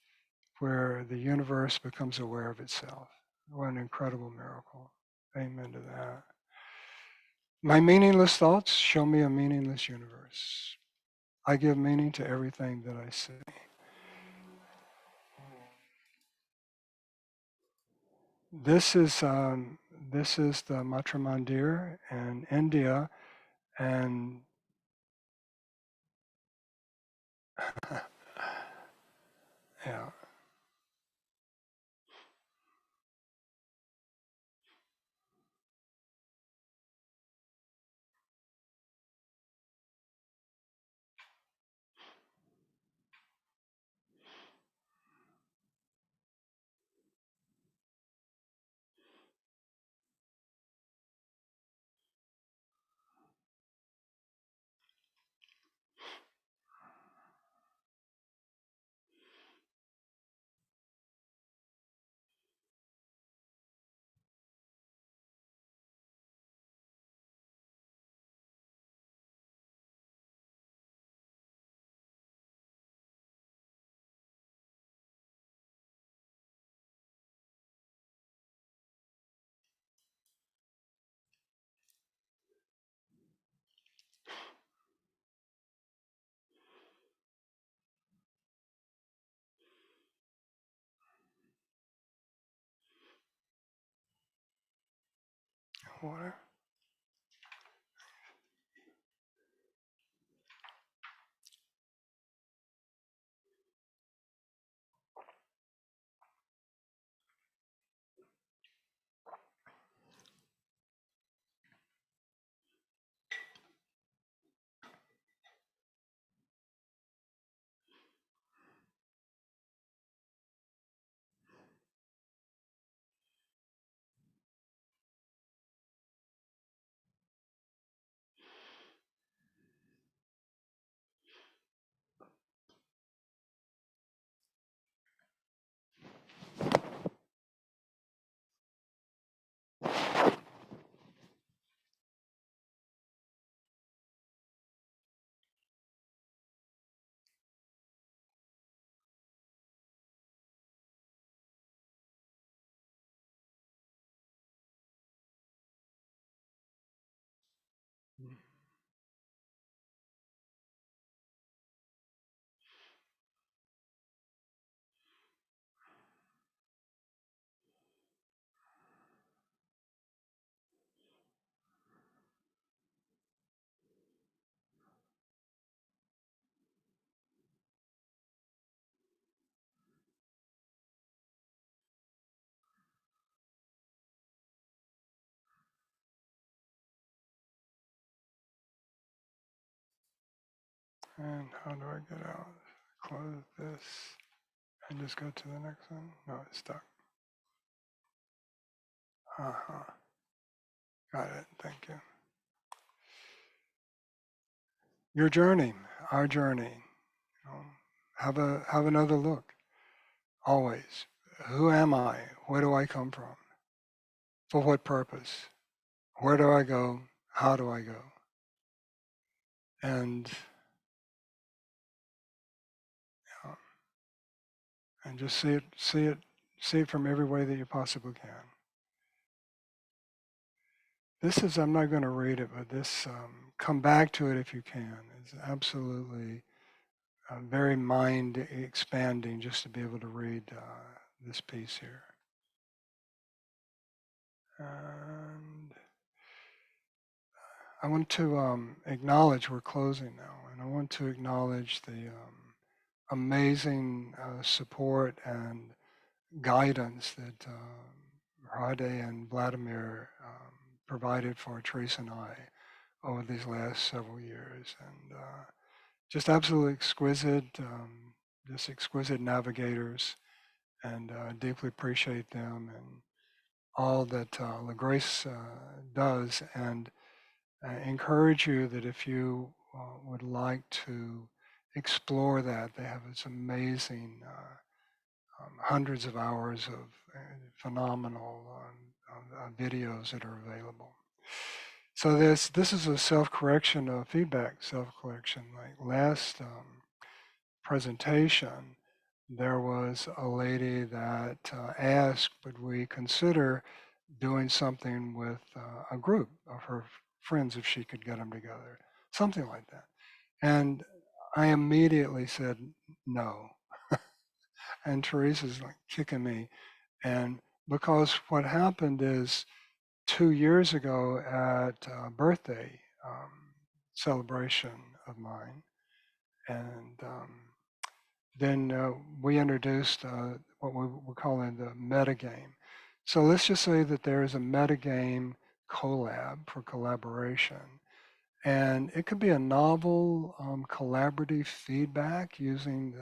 where the universe becomes aware of itself. What an incredible miracle. Amen to that. My meaningless thoughts show me a meaningless universe. I give meaning to everything that I see. This is the Matra Mandir in India, and yeah, water. And how do I get out? Close this and just go to the next one. No, it's stuck. Uh-huh. Got it. Thank you. Your journey, our journey. You know, have another look. Always. Who am I? Where do I come from? For what purpose? Where do I go? How do I go? And you know, and just see it from every way that you possibly can. This is, I'm not going to read it, but this, come back to it if you can. It's absolutely very mind expanding just to be able to read this piece here. And I want to acknowledge, we're closing now, and I want to acknowledge the amazing support and guidance that Rade and Vladimir provided for Teresa and I over these last several years. And just absolutely exquisite, just exquisite navigators, and deeply appreciate them and all that La Grace does. And encourage you that if you would like to explore that, they have this amazing hundreds of hours of phenomenal videos that are available. So this is a self-correction, feedback self-correction. Like last presentation, there was a lady that asked, would we consider doing something with a group of her friends if she could get them together, something like that. And I immediately said no. And Teresa's like kicking me. And because what happened is 2 years ago at a birthday celebration of mine, and then we introduced what we were calling the metagame. So let's just say that there is a metagame collab for collaboration. And it could be a novel collaborative feedback using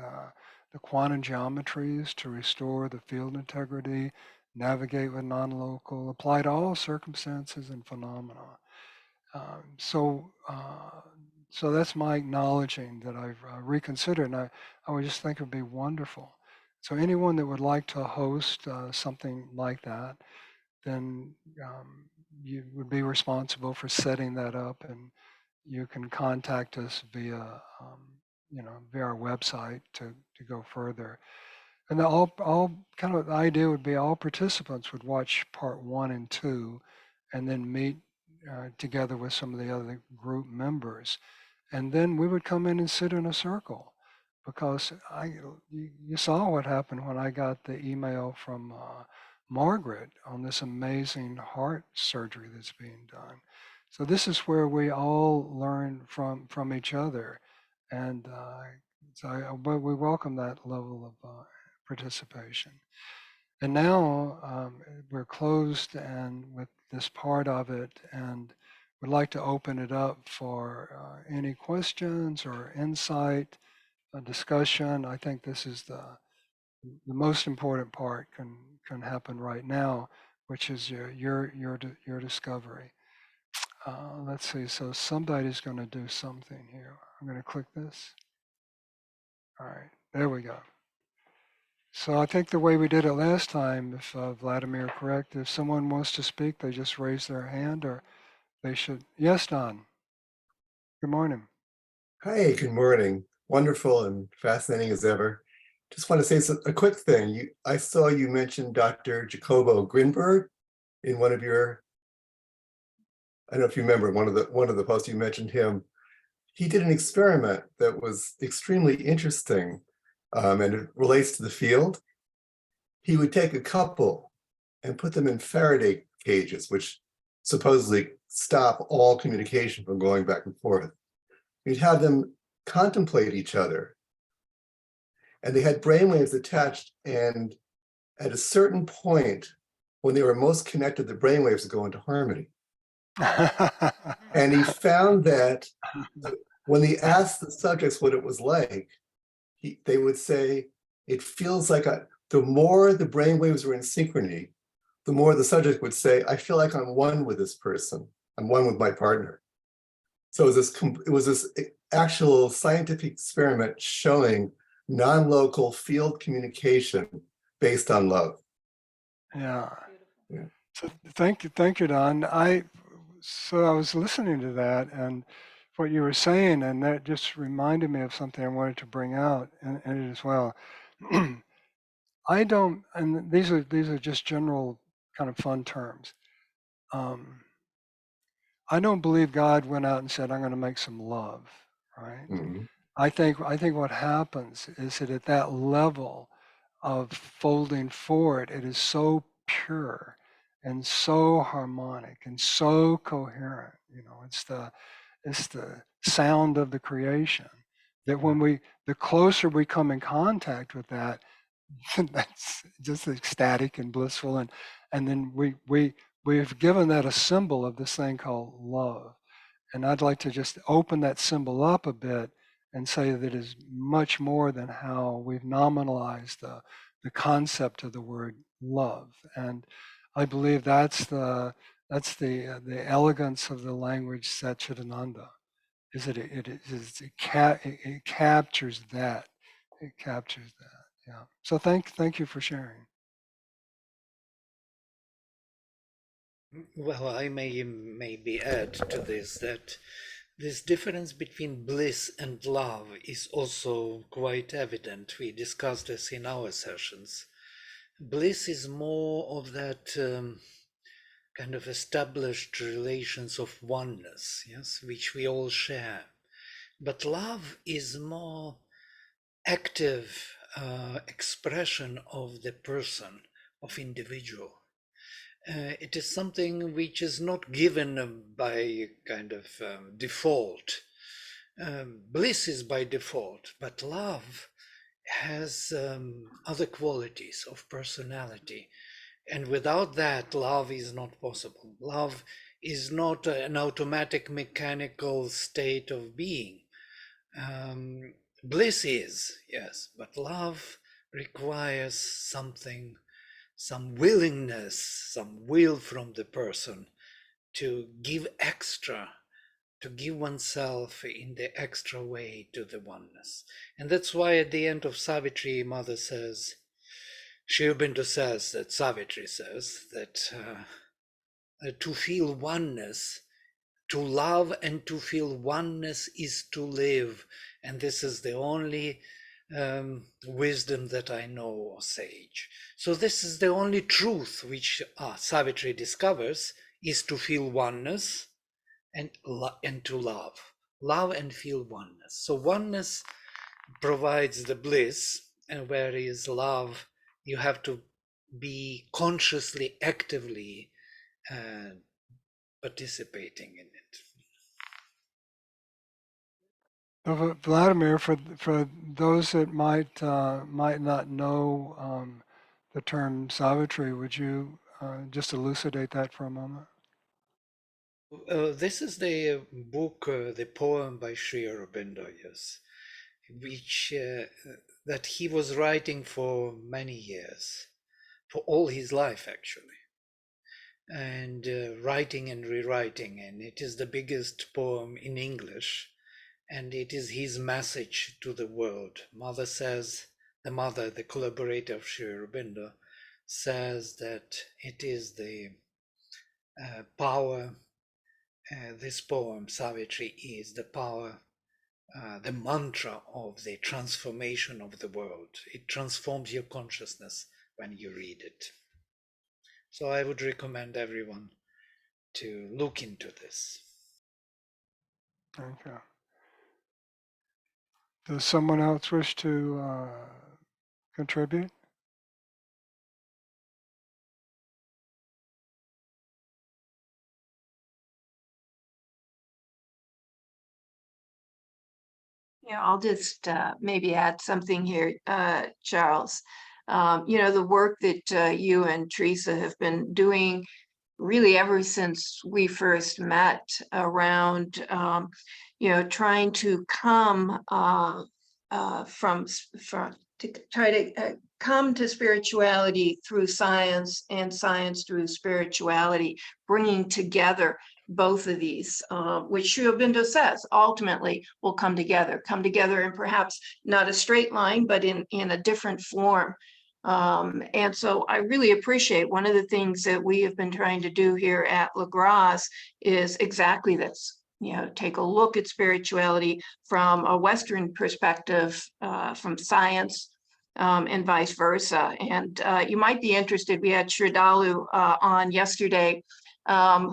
the quantum geometries to restore the field integrity, navigate with non-local, apply to all circumstances and phenomena. So that's my acknowledging that I've reconsidered, and I would just think it would be wonderful. So anyone that would like to host something like that, then you would be responsible for setting that up, and you can contact us via via our website to go further. And all kind of the idea would be all participants would watch part 1 and 2, and then meet together with some of the other group members, and then we would come in and sit in a circle. Because you saw what happened when I got the email from Margaret on this amazing heart surgery that's being done. So this is where we all learn from each other, and but we welcome that level of participation. And now we're closed and with this part of it, and would like to open it up for any questions or insight, a discussion. I think this is the most important part can happen right now, which is your discovery. Let's see. So somebody's going to do something here. I'm going to click this. All right, there we go. So I think the way we did it last time, if Vladimir correct, if someone wants to speak, they just raise their hand, or they should. Yes, Don. Good morning. Hi, good morning. Wonderful and fascinating as ever. Just want to say a quick thing. I saw you mention Dr. Jacobo Grinberg in one of your, I don't know if you remember, one of the posts you mentioned him. He did an experiment that was extremely interesting, and it relates to the field. He would take a couple and put them in Faraday cages, which supposedly stop all communication from going back and forth. You'd have them contemplate each other, and they had brainwaves attached, and at a certain point, when they were most connected, the brainwaves would go into harmony. And he found that when he asked the subjects what it was like, they would say, it feels like the more the brainwaves were in synchrony, the more the subject would say, I feel like I'm one with this person. I'm one with my partner. So it was this actual scientific experiment showing non-local field communication based on love. Yeah. Yeah. So thank you, Don. I was listening to that and what you were saying, and that just reminded me of something I wanted to bring out in it as well. I don't, and these are just general kind of fun terms. I don't believe God went out and said, I'm going to make some love, right? Mm-hmm. I think what happens is that at that level of folding forward, it is so pure and so harmonic and so coherent. It's the sound of the creation that when the closer we come in contact with that, that's just ecstatic and blissful, and then we we've given that a symbol of this thing called love. And I'd like to just open that symbol up a bit and say that it is much more than how we've nominalized the concept of the word love. And I believe that's the elegance of the language Satchitananda, is that it captures that. It captures that. Yeah. So thank you for sharing. Well, I may maybe add to this that this difference between bliss and love is also quite evident. We discussed this in our sessions. Bliss is more of that kind of established relations of oneness, yes, which we all share. But love is more active expression of the person, of individual. It is something which is not given by kind of default. Bliss is by default, but love has other qualities of personality. And without that, love is not possible. Love is not an automatic mechanical state of being. Bliss is, yes, but love requires something, some willingness, some will from the person to give extra, to give oneself in the extra way to the oneness. And that's why at the end of Savitri, Mother says, Sri Aurobindo says that Savitri says that to feel oneness, to love and to feel oneness is to live. And this is the only wisdom that I know, or sage. So this is the only truth which Savitri discovers, is to feel oneness and to love and feel oneness. So oneness provides the bliss, and whereas love, you have to be consciously, actively participating in it. Vladimir, for those that might not know the term Savitri, would you just elucidate that for a moment? This is the book, the poem by Sri Aurobindo, yes, which that he was writing for many years, for all his life actually, and writing and rewriting, and it is the biggest poem in English, and it is his message to the world. Mother says, the collaborator of Sri Aurobindo, says that it is the power. This poem, Savitri, is the power, the mantra of the transformation of the world. It transforms your consciousness when you read it. So I would recommend everyone to look into this. Okay. Does someone else wish to contribute? Yeah, I'll just maybe add something here, Charles. The work that you and Teresa have been doing really ever since we first met around, trying to come to try to come to spirituality through science and science through spirituality, bringing together both of these, which Sri Aurobindo says ultimately will come together in perhaps not a straight line, but in a different form. And so I really appreciate one of the things that we have been trying to do here at La Grace is exactly this. Take a look at spirituality from a Western perspective, from science, and vice versa. And you might be interested, we had Shridalu on yesterday,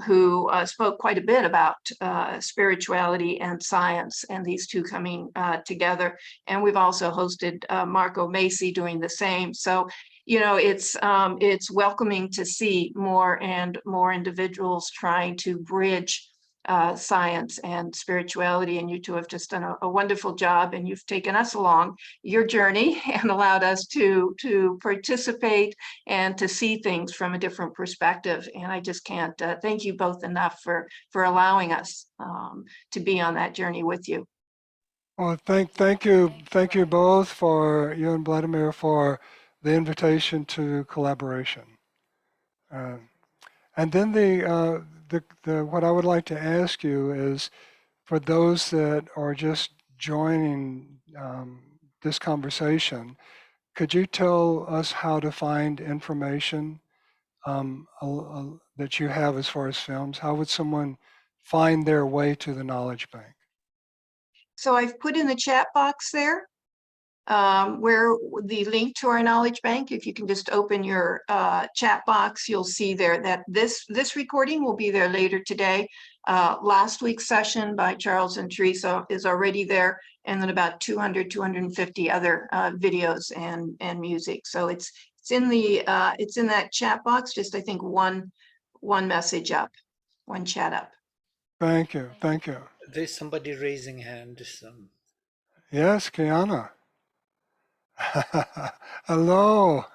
who spoke quite a bit about spirituality and science and these two coming together. And we've also hosted Marco Macy doing the same. So, it's welcoming to see more and more individuals trying to bridge science and spirituality. And you two have just done a wonderful job, and you've taken us along your journey and allowed us to participate and to see things from a different perspective. And I just can't thank you both enough for allowing us to be on that journey with you. Well, thank you both, for you and Vladimir, for the invitation to collaboration. Uh, and then the what I would like to ask you is, for those that are just joining this conversation, could you tell us how to find information that you have as far as films? How would someone find their way to the knowledge bank? So I've put in the chat box there where the link to our knowledge bank. If you can just open your chat box, you'll see there that this recording will be there later today. Last week's session by Charles and Teresa is already there, and then about 250 other videos and music. So it's in that chat box. Just I think one message up, one chat up. Thank you. There's somebody raising hand. Yes, Kiana. Hello.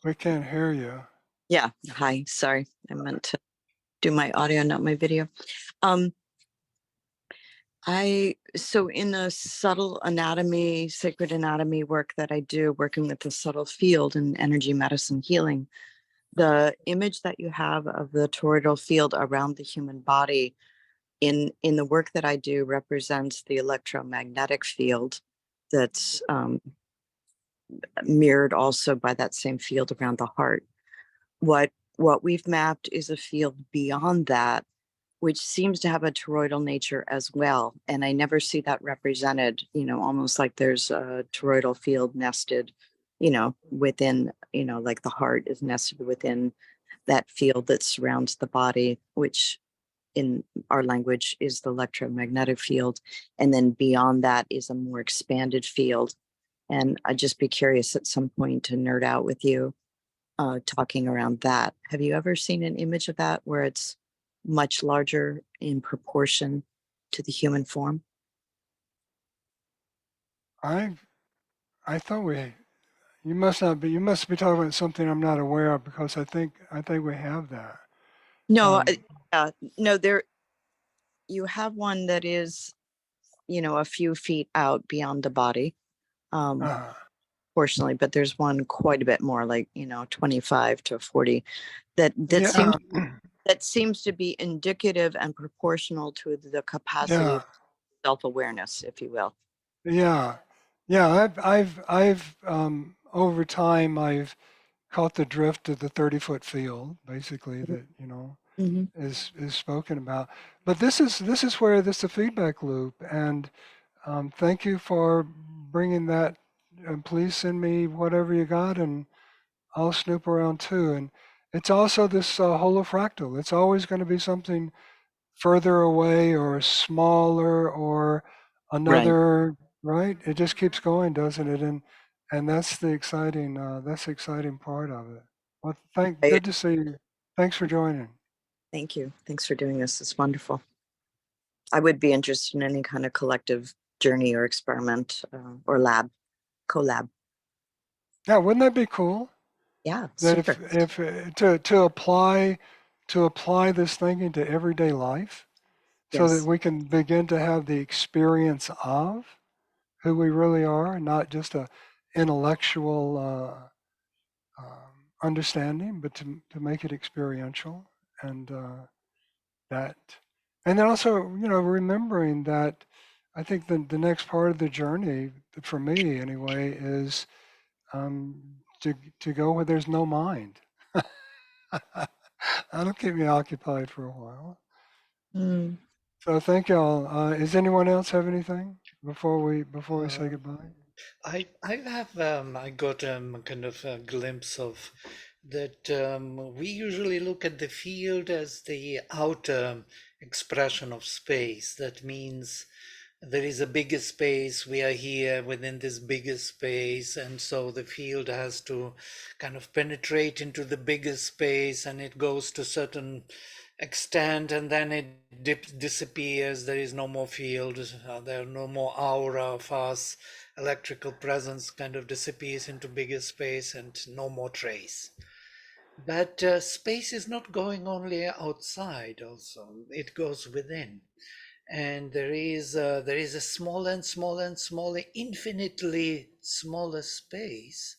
We can't hear you. Yeah, hi, sorry. I meant to do my audio, not my video. So in the subtle anatomy, sacred anatomy work that I do, working with the subtle field and energy medicine healing, the image that you have of the toroidal field around the human body in the work that I do represents the electromagnetic field that's mirrored also by that same field around the heart. What we've mapped is a field beyond that, which seems to have a toroidal nature as well. And I never see that represented, almost like there's a toroidal field nested, within, like the heart is nested within that field that surrounds the body, which in our language is the electromagnetic field. And then beyond that is a more expanded field. And I'd just be curious at some point to nerd out with you, talking around that. Have you ever seen an image of that where it's much larger in proportion to the human form? I thought you must be talking about something I'm not aware of, because I think we have that. No, no, you have one that is, a few feet out beyond the body, proportionally, but there's one quite a bit more, like 25 to 40, that seems to be indicative and proportional to the capacity of self-awareness, if you will. Yeah. I've over time I've caught the drift of the 30-foot field, basically, that is spoken about. But this is where this is a feedback loop, and thank you for bringing that. Please send me whatever you got, and I'll snoop around too. And it's also this holofractal. It's always going to be something further away or smaller or another, right? It just keeps going, doesn't it? And that's the exciting part of it. Well, good to see you. Thanks for joining. Thank you. Thanks for doing this. It's wonderful. I would be interested in any kind of collective journey or experiment or collab. Yeah, wouldn't that be cool? Yeah, That super. if to apply this thinking to everyday life, so that we can begin to have the experience of who we really are, not just a intellectual understanding, but to make it experiential, and that, and then also remembering that I think the next part of the journey, for me anyway, is to go where there's no mind. That'll keep me occupied for a while. So thank y'all. Does anyone else have anything before we say goodbye? I got kind of a glimpse of that. We usually look at the field as the outer expression of space. That means there is a bigger space, we are here within this bigger space, and so the field has to kind of penetrate into the bigger space, and it goes to certain extent, and then it disappears. There is no more field, there are no more aura of us. Electrical presence kind of disappears into bigger space and no more trace. But space is not going only outside, also it goes within, and there is a smaller and smaller and smaller, infinitely smaller space,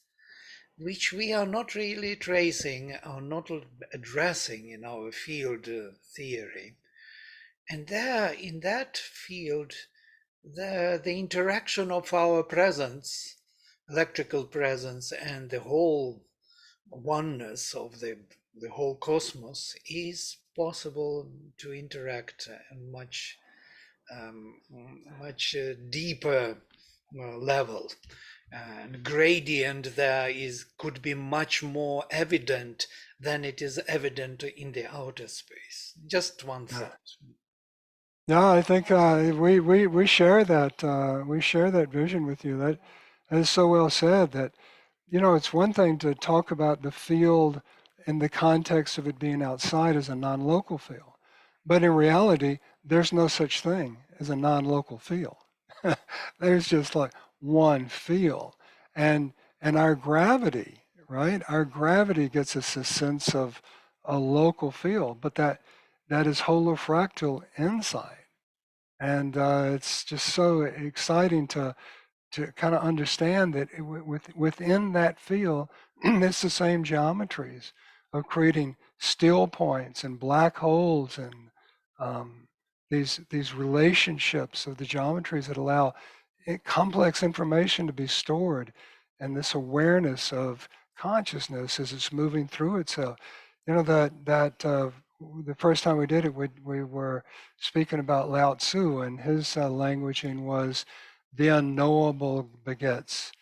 which we are not really tracing or not addressing in our field theory. And there, in that field, the interaction of our presence, electrical presence, and the whole oneness of the whole cosmos is possible to interact much much deeper level, and gradient there is could be much more evident than it is evident in the outer space. Just one Yeah. thought. No, I think we share that vision with you. That is so well said. That it's one thing to talk about the field in the context of it being outside as a non-local field, but in reality, there's no such thing as a non-local field. There's just like one field, and our gravity, right? Our gravity gets us a sense of a local field, but that is holofractal inside. And it's just so exciting to kind of understand that within that field, it's the same geometries of creating still points and black holes and um, these relationships of the geometries that allow complex information to be stored, and this awareness of consciousness as it's moving through itself. The first time we did it, we were speaking about Lao Tzu, and his languaging was the unknowable begets,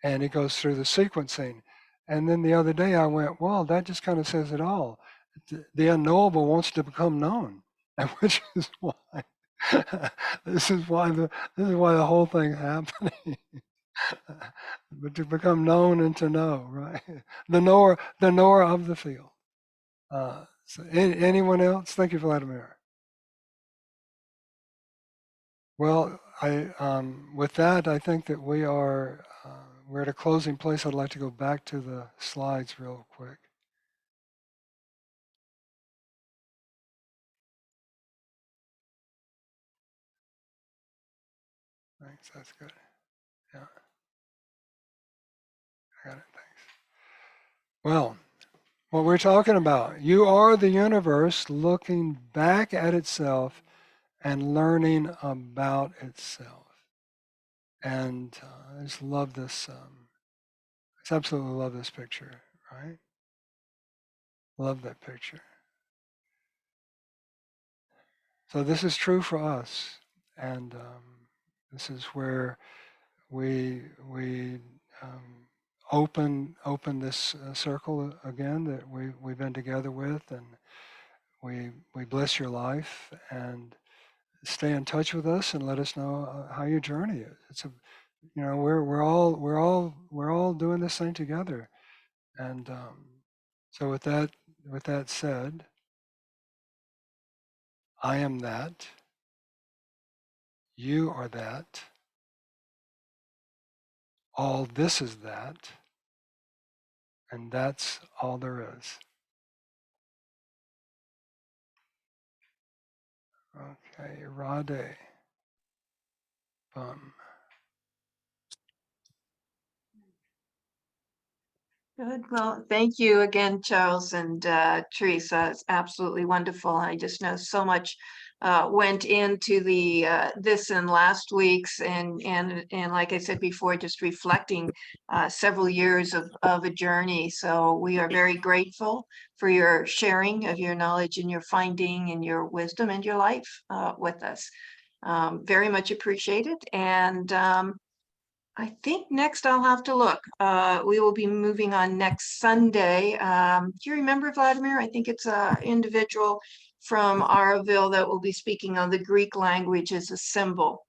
and it goes through the sequencing. And then the other day I went, well, that just kind of says it all. The unknowable wants to become known, and which is why this is why the whole thing's happening. But to become known and to know, right? The knower of the field. So anyone else? Thank you, Vladimir. Well, with that, I think that we're at a closing place. I'd like to go back to the slides real quick. Thanks. That's good. Yeah, I got it. Thanks. Well, what we're talking about, you are the universe looking back at itself and learning about itself. And I just love this. I just absolutely love this picture, right? Love that picture. So this is true for us, and this is where we open this circle again that we've been together with, and we bless your life, and stay in touch with us and let us know how your journey is. We're all doing this thing together, and so with that said, I am that. You are that. All this is that. And that's all there is. Okay, Rade. Good. Well, thank you again, Charles and Teresa. It's absolutely wonderful. I just know so much went into the this and last week's, and like I said before, just reflecting several years of a journey. So we are very grateful for your sharing of your knowledge and your finding and your wisdom and your life with us. Very much appreciated. And I think next I'll have to look. We will be moving on next Sunday. Do you remember, Vladimir? I think it's an individual from Auroville that will be speaking on the Greek language as a symbol.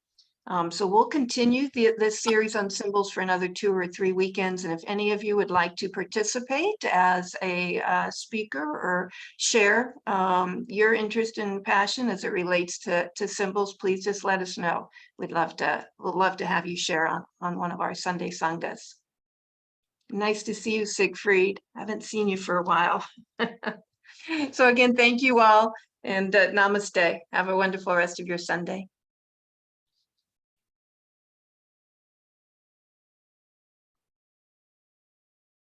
So we'll continue this series on symbols for another 2 or 3 weekends. And if any of you would like to participate as a speaker or share your interest and passion as it relates to symbols, please just let us know. We'd love to have you share on one of our Sunday Sanghas. Nice to see you, Siegfried. Haven't seen you for a while. So again, thank you all, and namaste. Have a wonderful rest of your Sunday.